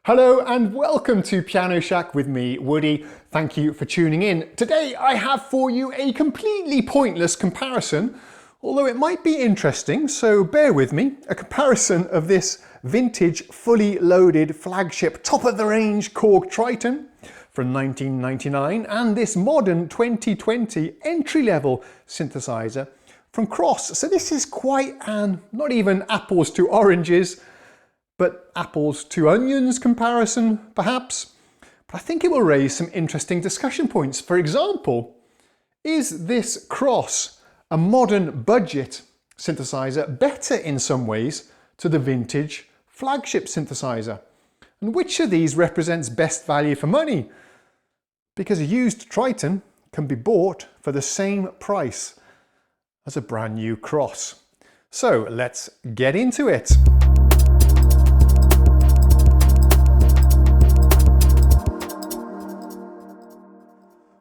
Hello and welcome to Piano Shack with me, Woody. Thank you for tuning in. Today I have for you a completely pointless comparison, although it might be interesting, so bear with me. A comparison of this vintage, fully loaded flagship top-of-the-range KORG Triton from 1999 and this modern 2020 entry-level synthesizer from Kross. So this is quite an, not even apples to oranges, but apples to onions comparison, perhaps. But I think it will raise some interesting discussion points. For example, is this Kross, a modern budget synthesizer, better in some ways to the vintage flagship synthesizer? And which of these represents best value for money? Because a used Triton can be bought for the same price as a brand new Kross. So let's get into it.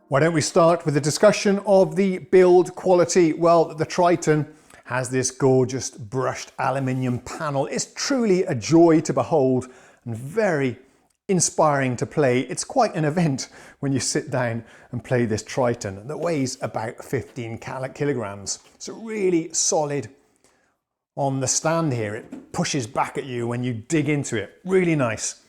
Why don't we start with a discussion of the build quality? Well, the Triton has this gorgeous brushed aluminium panel. It's truly a joy to behold and very inspiring to play. It's quite an event when you sit down and play this Triton that weighs about 15 kilograms. So really solid on the stand here. It pushes back at you when you dig into it. Really nice.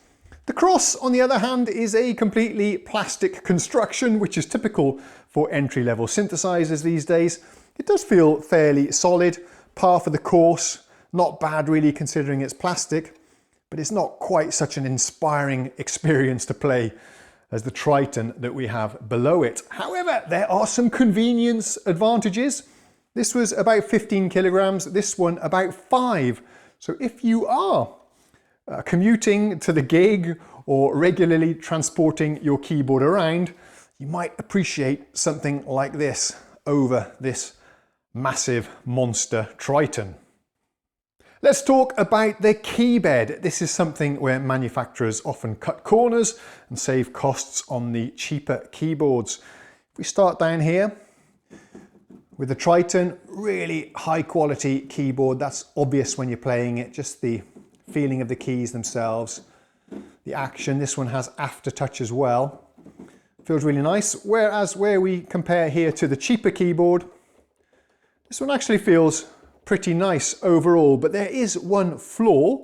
The Kross, on the other hand, is a completely plastic construction, which is typical for entry-level synthesizers these days. It does feel fairly solid, par for the course, not bad really considering it's plastic, but it's not quite such an inspiring experience to play as the Triton that we have below it. However, there are some convenience advantages. This was about 15 kilograms, this one about 5. So if you are commuting to the gig or regularly transporting your keyboard around, you might appreciate something like this over this massive monster Triton. Let's talk about the Keybed. This is something where manufacturers often cut corners and save costs on the cheaper keyboards. If we start down here with the Triton, really high quality keyboard. That's obvious when you're playing it, just the feeling of the keys themselves, the action. This one has aftertouch as well. Feels really nice. Whereas where we compare here to the cheaper keyboard, this one actually feels pretty nice overall, but there is one flaw,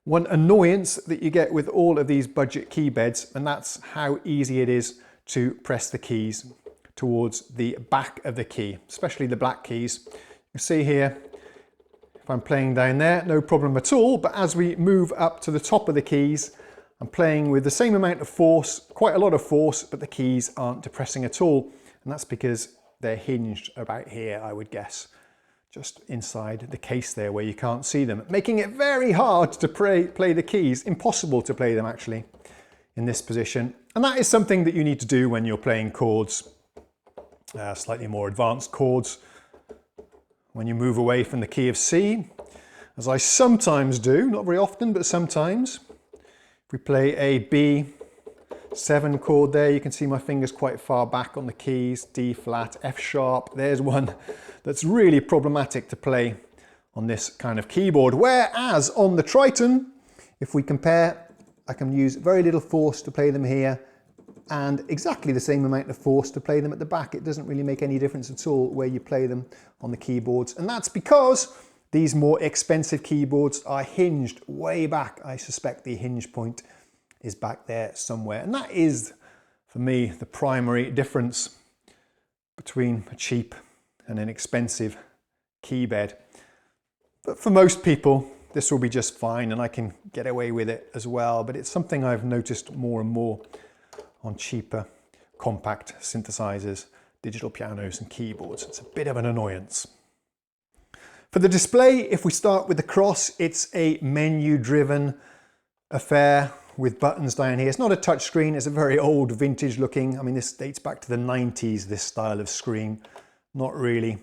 one annoyance that you get with all of these budget keybeds, and that's how easy it is to press the keys towards the back of the key, especially the black keys. You see here, if I'm playing down there, no problem at all, but as we move up to the top of the keys, I'm playing with the same amount of force, quite a lot of force, but the keys aren't depressing at all. And that's because they're hinged about here, I would guess, just inside the case there where you can't see them, making it very hard to play the keys, impossible to play them actually in this position. And that is something that you need to do when you're playing chords, slightly more advanced chords. When you move away from the key of C, as I sometimes do, not very often, but sometimes. If we play a B7 chord there, you can see my fingers quite far back on the keys, D flat, F sharp. There's one that's really problematic to play on this kind of keyboard. Whereas on the Triton, if we compare, I can use very little force to play them here and exactly the same amount of force to play them at the back. It doesn't really make any difference at all where you play them on the keyboards. And that's because these more expensive keyboards are hinged way back. I suspect the hinge point is back there somewhere. And that is, for me, the primary difference between a cheap and an expensive keybed. But for most people, this will be just fine and I can get away with it as well. But it's something I've noticed more and more on cheaper compact synthesizers, digital pianos and keyboards. It's a bit of an annoyance. For the display, if we start with the Kross, it's a menu-driven affair with buttons down here. It's not a touch screen, it's a very old vintage looking. I mean, this dates back to the 90s, this style of screen. Not really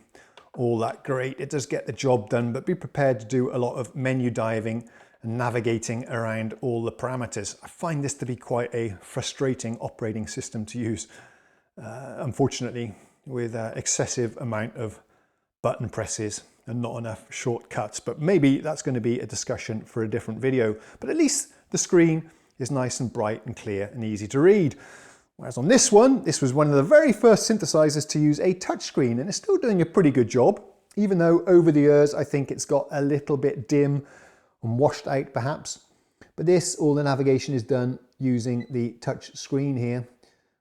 all that great. It does get the job done, but be prepared to do a lot of menu diving and navigating around all the parameters. I find this to be quite a frustrating operating system to use, unfortunately, with excessive amount of button presses and not enough shortcuts. But maybe that's going to be a discussion for a different video. But at least the screen is nice and bright and clear and easy to read. Whereas on this one, this was one of the very first synthesizers to use a touchscreen, and it's still doing a pretty good job, even though over the years I think it's got a little bit dim and washed out perhaps. But this, all the navigation is done using the touch screen here.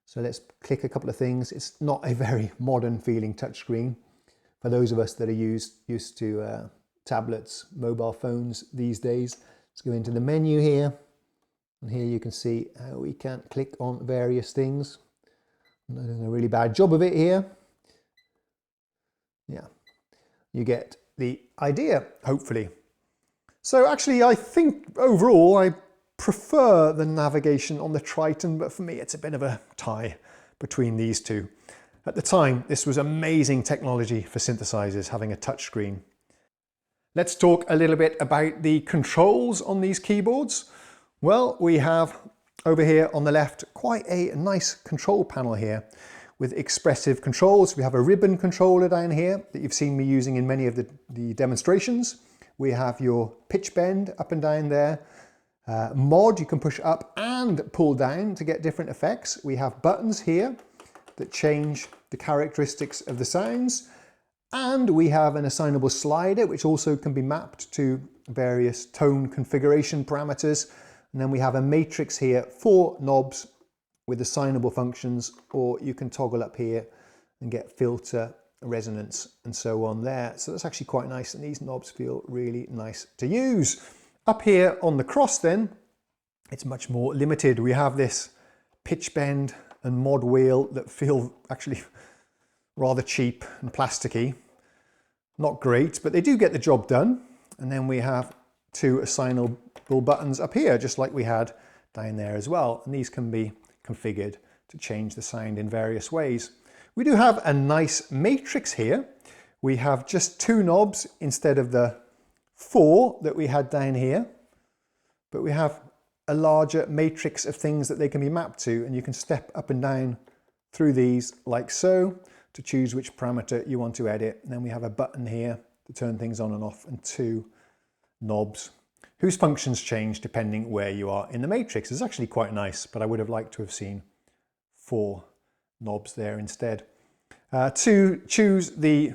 So let's click a couple of things. It's not a very modern feeling touchscreen for those of us that are used to tablets, mobile phones these days. Let's go into the menu here. And here you can see how we can click on various things. I'm not doing a really bad job of it here. Yeah, you get the idea, hopefully. So actually, I think overall I prefer the navigation on the Triton, but for me it's a bit of a tie between these two. At the time, this was amazing technology for synthesizers, having a touchscreen. Let's talk a little bit about the controls on these keyboards. Well, we have over here on the left quite a nice control panel here with expressive controls. We have a ribbon controller down here that you've seen me using in many of the demonstrations. We have your pitch bend up and down there. Mod, you can push up and pull down to get different effects. We have buttons here that change the characteristics of the sounds. And we have an assignable slider, which also can be mapped to various tone configuration parameters. And then we have a matrix here for knobs with assignable functions, or you can toggle up here and get filter, resonance, and so on there. So that's actually quite nice, and these knobs feel really nice to use. Up here on the Cross then, it's much more limited. We have this pitch bend and mod wheel that feel actually rather cheap and plasticky. Not great, but they do get the job done. And then we have two assignable buttons up here, just like we had down there as well. And these can be configured to change the sound in various ways. We do have a nice matrix here. We have just two knobs instead of the 4 that we had down here, but we have a larger matrix of things that they can be mapped to, and you can step up and down through these like so to choose which parameter you want to edit. And then we have a button here to turn things on and off, and two knobs whose functions change depending where you are in the matrix. It's actually quite nice, but I would have liked to have seen 4 knobs there instead. To choose the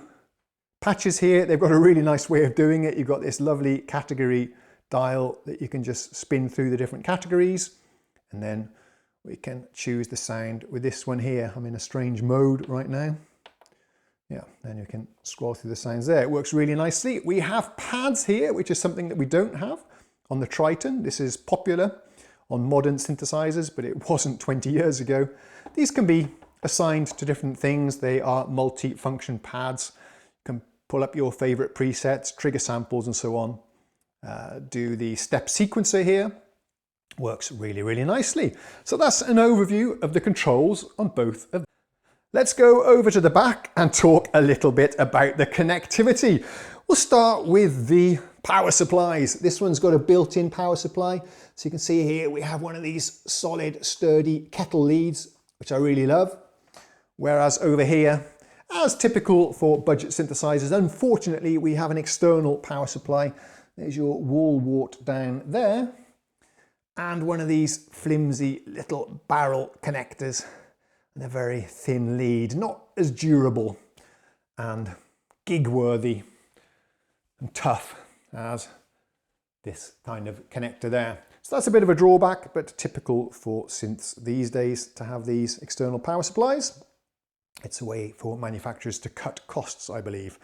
patches here, they've got a really nice way of doing it. You've got this lovely category dial that you can just spin through the different categories, and then we can choose the sound with this one here. I'm in a strange mode right now. Yeah, then you can scroll through the sounds there. It works really nicely. We have pads here, which is something that we don't have on the Triton. This is popular on modern synthesizers, but it wasn't 20 years ago. These can be assigned to different things. They are multi-function pads. You can pull up your favorite presets, trigger samples, and so on. Do the step sequencer here. Works really, really nicely. So that's an overview of the controls on both of them. Let's go over to the back and talk a little bit about the connectivity. We'll start with the power supplies. This one's got a built-in power supply. So you can see here we have one of these solid, sturdy kettle leads, which I really love. Whereas over here, as typical for budget synthesizers, unfortunately, we have an external power supply. There's your wall wart down there, and one of these flimsy little barrel connectors, and a very thin lead, not as durable and gig worthy and tough as this kind of connector there. So that's a bit of a drawback, but typical for synths these days to have these external power supplies. It's a way for manufacturers to cut costs, I believe.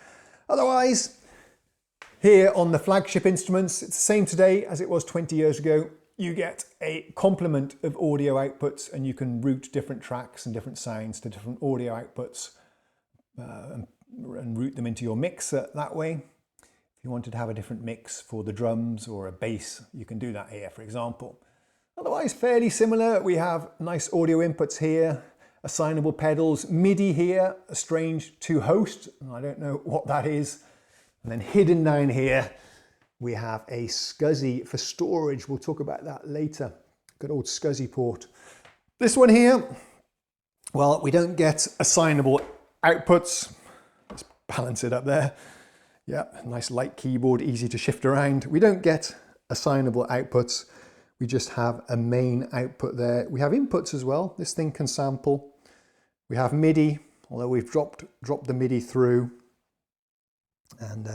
Otherwise, here on the flagship instruments, it's the same today as it was 20 years ago. You get a complement of audio outputs, and you can route different tracks and different sounds to different audio outputs and route them into your mixer that way. If you wanted to have a different mix for the drums or a bass, you can do that here, for example. Otherwise, fairly similar. We have nice audio inputs here, assignable pedals, MIDI here, a strange to-host, and I don't know what that is. And then hidden down here, we have a SCSI for storage. We'll talk about that later. Good old SCSI port. This one here, well, we don't get assignable outputs. Let's balance it up there. Yeah, nice light keyboard, easy to shift around. We don't get assignable outputs. we just have a main output there. We have inputs as well. This thing can sample. We have MIDI, although we've dropped the MIDI through. And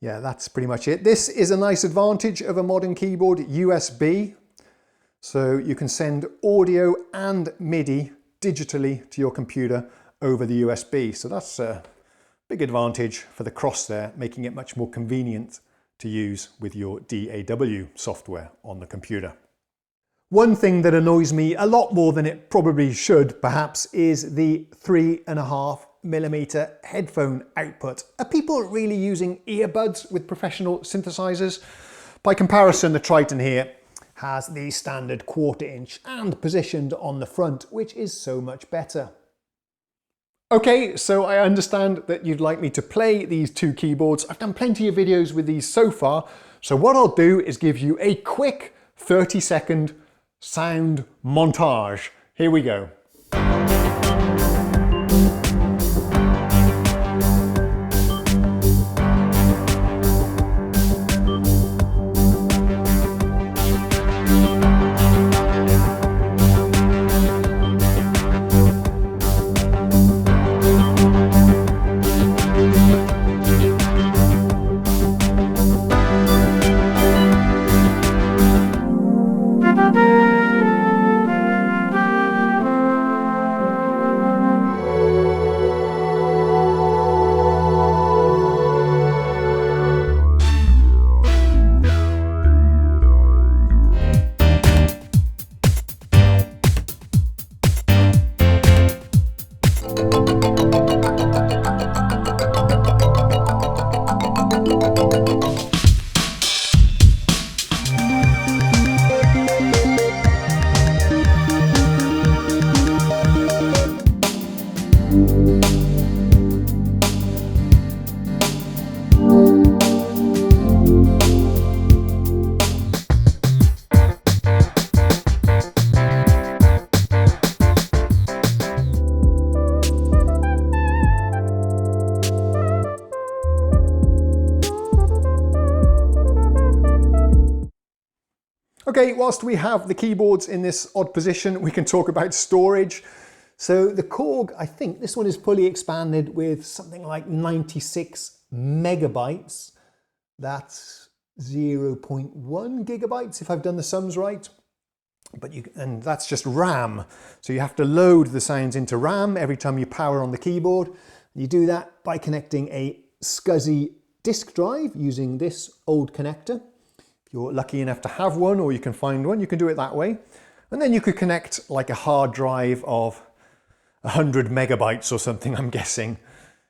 yeah, that's pretty much it. This is a nice advantage of a modern keyboard, USB. So you can send audio and MIDI digitally to your computer over the USB. So that's a big advantage for the Kross there, making it much more convenient to use with your DAW software on the computer. One thing that annoys me a lot more than it probably should, perhaps, is the 3.5mm headphone output. Are people really using earbuds with professional synthesizers? By comparison, the Triton here has the standard 1/4 inch and positioned on the front, which is so much better. Okay, so I understand that you'd like me to play these two keyboards. I've done plenty of videos with these so far, so what I'll do is give you a quick 30-second sound montage. Here we go. Okay, whilst we have the keyboards in this odd position, we can talk about storage. So the KORG, I think this one is fully expanded with something like 96 megabytes. That's 0.1 gigabytes if I've done the sums right. And that's just RAM. So you have to load the sounds into RAM every time you power on the keyboard. You do that by connecting a SCSI disk drive using this old connector. You're lucky enough to have one, or you can find one, you can do it that way. And then you could connect like a hard drive of 100 megabytes or something, I'm guessing,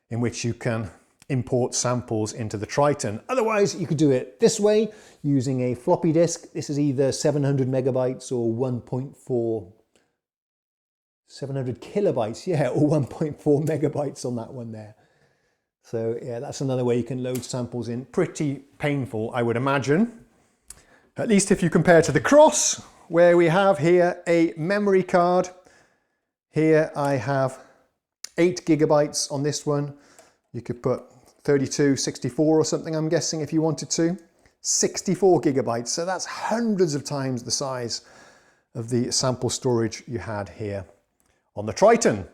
in which you can import samples into the Triton. Otherwise, you could do it this way, using a floppy disk. This is either 700 megabytes or 700 kilobytes, yeah, or 1.4 megabytes on that one there. So yeah, that's another way you can load samples in. Pretty painful, I would imagine. At least if you compare to the Kross, where we have here a memory card. Here I have 8 gigabytes on this one. You could put 32, 64 or something, I'm guessing, if you wanted to. 64 gigabytes, so that's hundreds of times the size of the sample storage you had here on the Triton.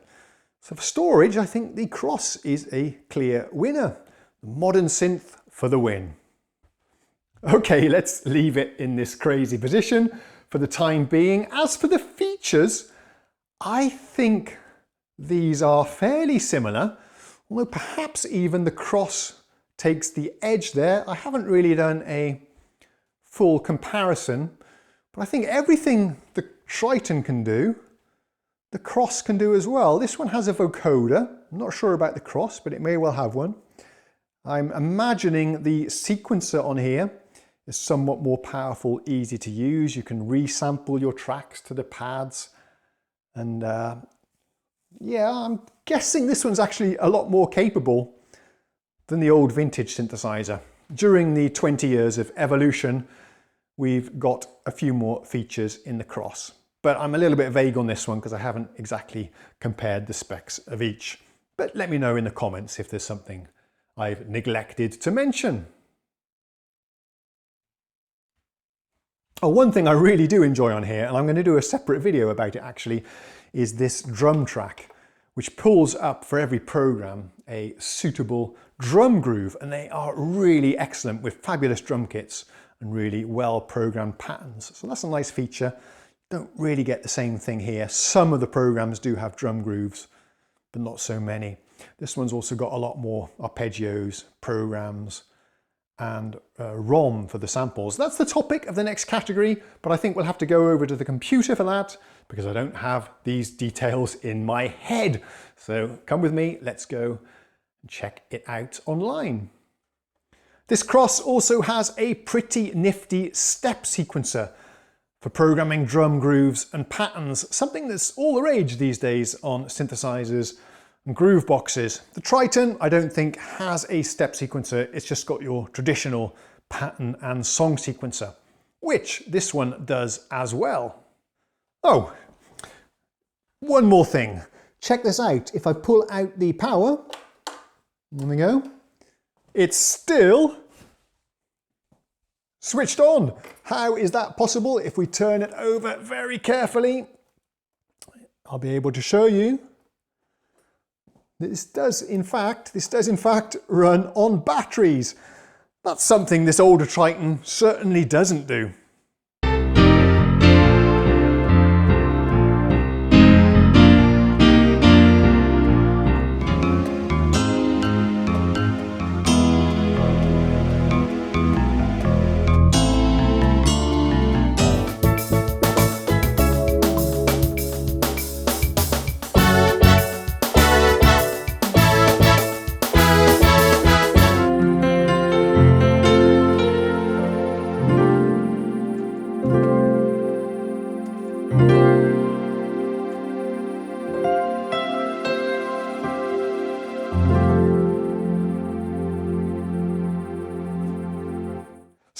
So for storage, I think the Kross is a clear winner. The modern synth for the win. Okay, let's leave it in this crazy position for the time being. As for the features, I think these are fairly similar, although perhaps even the Kross takes the edge there. I haven't really done a full comparison, but I think everything the Triton can do, the Kross can do as well. This one has a vocoder. I'm not sure about the Kross, but it may well have one. I'm imagining the sequencer on here is somewhat more powerful, easy to use. You can resample your tracks to the pads. And yeah, I'm guessing this one's actually a lot more capable than the old vintage synthesizer. During the 20 years of evolution, we've got a few more features in the Kross. But I'm a little bit vague on this one because I haven't exactly compared the specs of each. But let me know in the comments if there's something I've neglected to mention. Oh, one thing I really do enjoy on here, and I'm going to do a separate video about it actually, is this drum track, which pulls up for every program a suitable drum groove, and they are really excellent with fabulous drum kits and really well programmed patterns. So that's a nice feature. Don't really get the same thing here. Some of the programs do have drum grooves, but not so many. This one's also got a lot more arpeggios, programs, and ROM for the samples. That's the topic of the next category, but I think we'll have to go over to the computer for that because I don't have these details in my head. So come with me, let's go and check it out online. This Kross also has a pretty nifty step sequencer for programming drum grooves and patterns, something that's all the rage these days on synthesizers and groove boxes. The Triton, I don't think, has a step sequencer. It's just got your traditional pattern and song sequencer, which this one does as well. Oh, one more thing. Check this out. If I pull out the power, there we go, it's still switched on. How is that possible? If we turn it over very carefully, I'll be able to show you. This does in fact run on batteries. That's something this older Triton certainly doesn't do.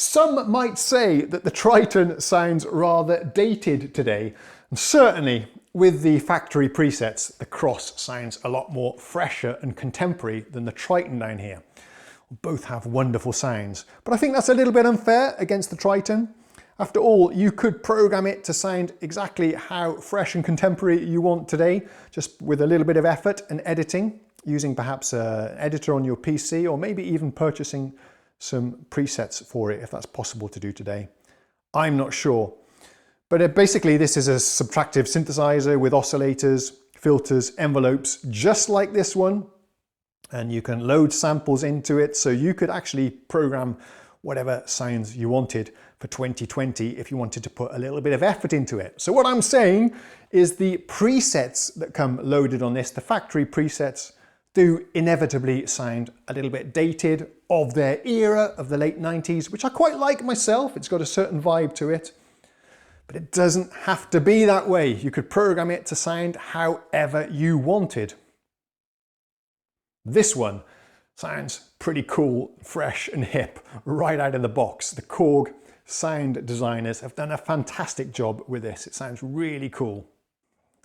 Some might say that the Triton sounds rather dated today, and certainly with the factory presets, the Kross sounds a lot more fresher and contemporary than the Triton down here. Both have wonderful sounds, but I think that's a little bit unfair against the Triton. After all, you could program it to sound exactly how fresh and contemporary you want today, just with a little bit of effort and editing, using perhaps an editor on your PC, or maybe even purchasing some presets for it if that's possible to do today. I'm not sure. But basically this is a subtractive synthesizer with oscillators, filters, envelopes, just like this one. And you can load samples into it, so you could actually program whatever sounds you wanted for 2020 if you wanted to put a little bit of effort into it. So what I'm saying is the presets that come loaded on this, the factory presets, do inevitably sound a little bit dated, of their era of the late 90s, which I quite like myself. It's got a certain vibe to it, but it doesn't have to be that way. You could program it to sound however you wanted. This one sounds pretty cool, fresh and hip right out of the box. The KORG sound designers have done a fantastic job with this. It sounds really cool.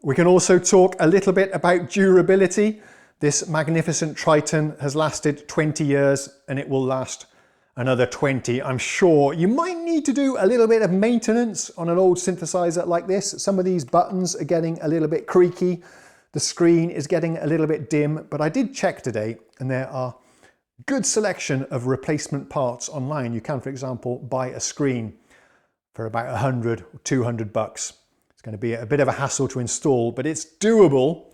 We can also talk a little bit about durability. This magnificent Triton has lasted 20 years and it will last another 20, I'm sure. You might need to do a little bit of maintenance on an old synthesizer like this. Some of these buttons are getting a little bit creaky. The screen is getting a little bit dim, but I did check today and there are good selection of replacement parts online. You can, for example, buy a screen for about 100 or 200 bucks. It's going to be a bit of a hassle to install, but it's doable.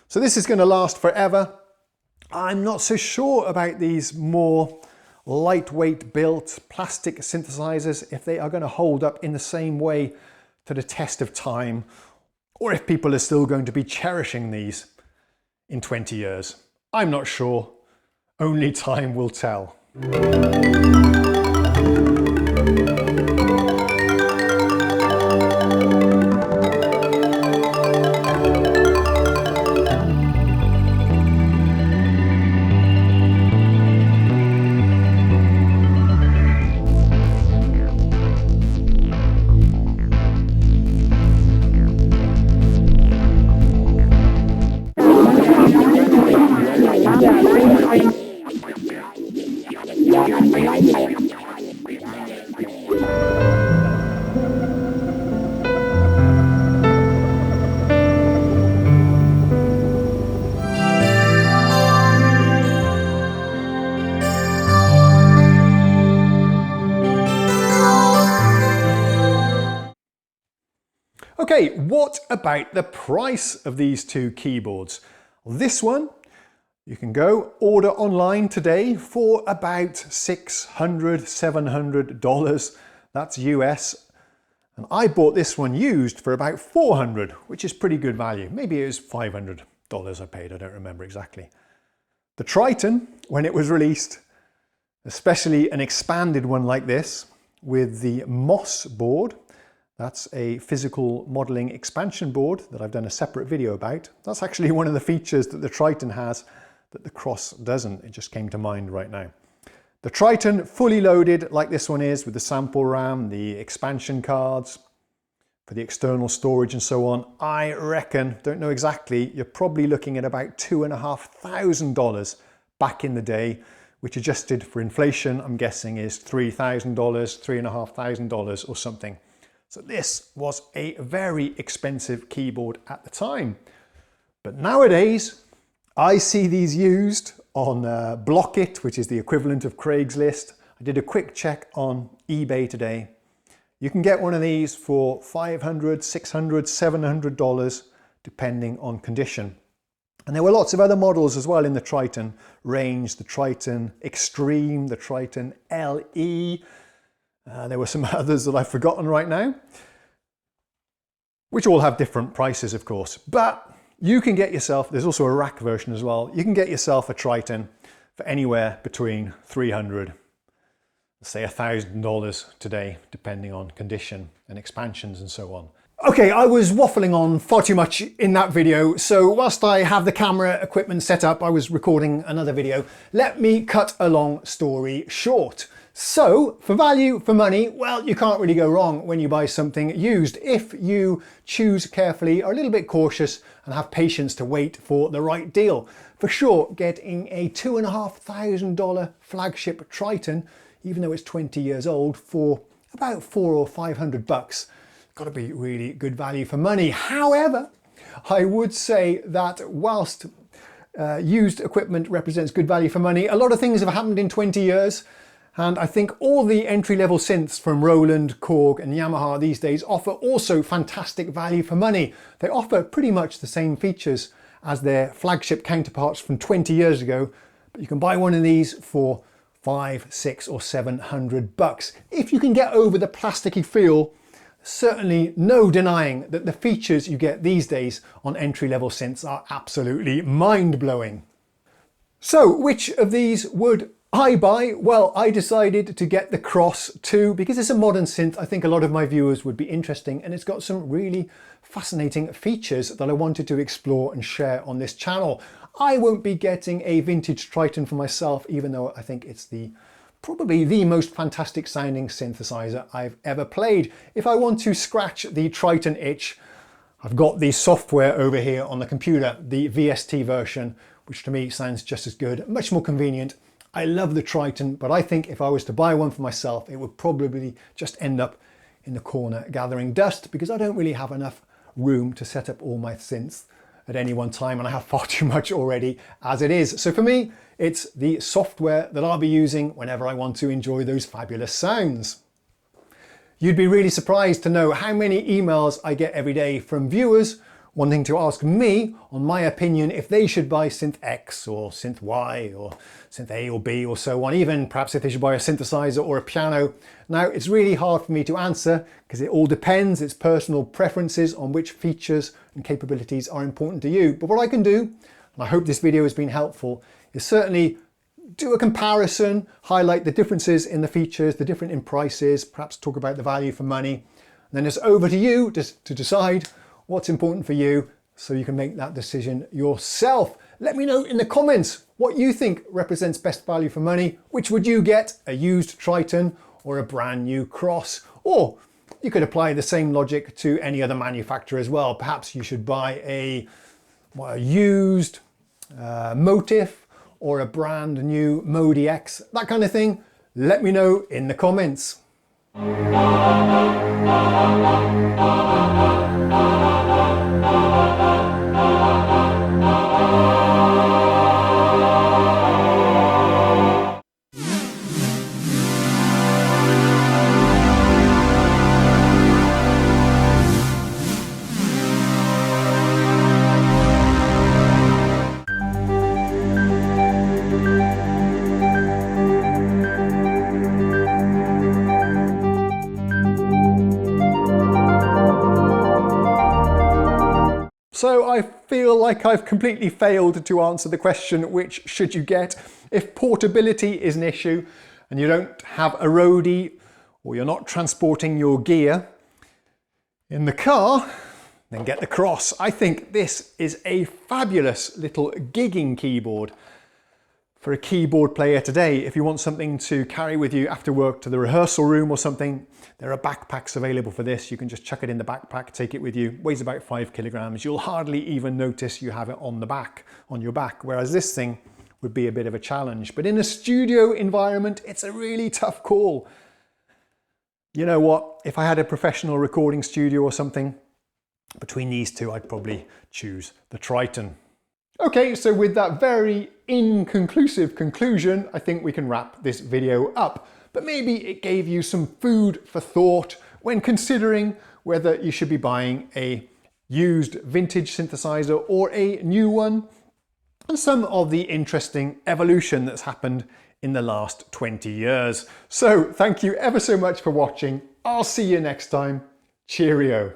So this is going to last forever. I'm not so sure about these more lightweight built plastic synthesizers, if they are going to hold up in the same way to the test of time, or if people are still going to be cherishing these in 20 years. I'm not sure. Only time will tell. Yeah. Okay, what about the price of these two keyboards? Well, this one, you can go order online today for about $600, $700. That's US. And I bought this one used for about $400, which is pretty good value. Maybe it was $500 I paid, I don't remember exactly. The Triton, when it was released, especially an expanded one like this with the Moss board, that's a physical modeling expansion board that I've done a separate video about. That's actually one of the features that the Triton has that the Kross doesn't. It just came to mind right now. The Triton, fully loaded like this one is, with the sample RAM, the expansion cards for the external storage and so on, I reckon, don't know exactly, you're probably looking at about $2,500 back in the day, which adjusted for inflation, I'm guessing is $3,000, $3,500 or something. So this was a very expensive keyboard at the time. But nowadays, I see these used on Blockit, which is the equivalent of Craigslist. I did a quick check on eBay today. You can get one of these for $500, $600, $700, depending on condition. And there were lots of other models as well in the Triton range, the Triton Extreme, the Triton LE. There were some others that I've forgotten right now, which all have different prices, of course. But you can get yourself, there's also a rack version as well, you can get yourself a Triton for anywhere between $300, let's say $1,000 today, depending on condition and expansions and so on. Okay, I was waffling on far too much in that video, so whilst I have the camera equipment set up, I was recording another video. Let me cut a long story short. So, for value for money, well, you can't really go wrong when you buy something used if you choose carefully, are a little bit cautious and have patience to wait for the right deal. For sure, getting a $2,500 flagship Triton, even though it's 20 years old, for about $400 or $500, got to be really good value for money. However, I would say that whilst used equipment represents good value for money, a lot of things have happened in 20 years. And I think all the entry-level synths from Roland, KORG and Yamaha these days offer also fantastic value for money. They offer pretty much the same features as their flagship counterparts from 20 years ago, but you can buy one of these for $500, $600 or $700. If you can get over the plasticky feel, certainly no denying that the features you get these days on entry-level synths are absolutely mind-blowing. So which of these would I buy? Well, I decided to get the Kross 2 because it's a modern synth. I think a lot of my viewers would be interesting, and it's got some really fascinating features that I wanted to explore and share on this channel. I won't be getting a vintage Triton for myself, even though I think it's probably the most fantastic sounding synthesizer I've ever played. If I want to scratch the Triton itch, I've got the software over here on the computer, the VST version, which to me sounds just as good, much more convenient. I love the Triton, but I think if I was to buy one for myself, it would probably just end up in the corner gathering dust because I don't really have enough room to set up all my synths at any one time, and I have far too much already as it is. So for me, it's the software that I'll be using whenever I want to enjoy those fabulous sounds. You'd be really surprised to know how many emails I get every day from viewers wanting to ask me on my opinion if they should buy synth X or synth Y or synth A or B or so on, even perhaps if they should buy a synthesizer or a piano. Now, it's really hard for me to answer because it all depends, it's personal preferences on which features and capabilities are important to you. But what I can do, and I hope this video has been helpful, is certainly do a comparison, highlight the differences in the features, the different in prices, perhaps talk about the value for money. And then it's over to you to decide what's important for you so you can make that decision yourself. Let me know in the comments what you think represents best value for money. Which would you get, a used Triton or a brand new Kross? Or you could apply the same logic to any other manufacturer as well. Perhaps you should buy a used Motif or a brand new Modi X, that kind of thing. Let me know in the comments. So I feel like I've completely failed to answer the question, which should you get? If portability is an issue and you don't have a roadie or you're not transporting your gear in the car, then get the Kross. I think this is a fabulous little gigging keyboard for a keyboard player today. If you want something to carry with you after work to the rehearsal room or something, there are backpacks available for this. You can just chuck it in the backpack, take it with you. Weighs about 5 kilograms. You'll hardly even notice you have it on the back, on your back, whereas this thing would be a bit of a challenge. But in a studio environment, it's a really tough call. You know what? If I had a professional recording studio or something, between these two, I'd probably choose the Triton. Okay, so with that very inconclusive conclusion, I think we can wrap this video up. But maybe it gave you some food for thought when considering whether you should be buying a used vintage synthesizer or a new one, and some of the interesting evolution that's happened in the last 20 years. So thank you ever so much for watching. I'll see you next time. Cheerio.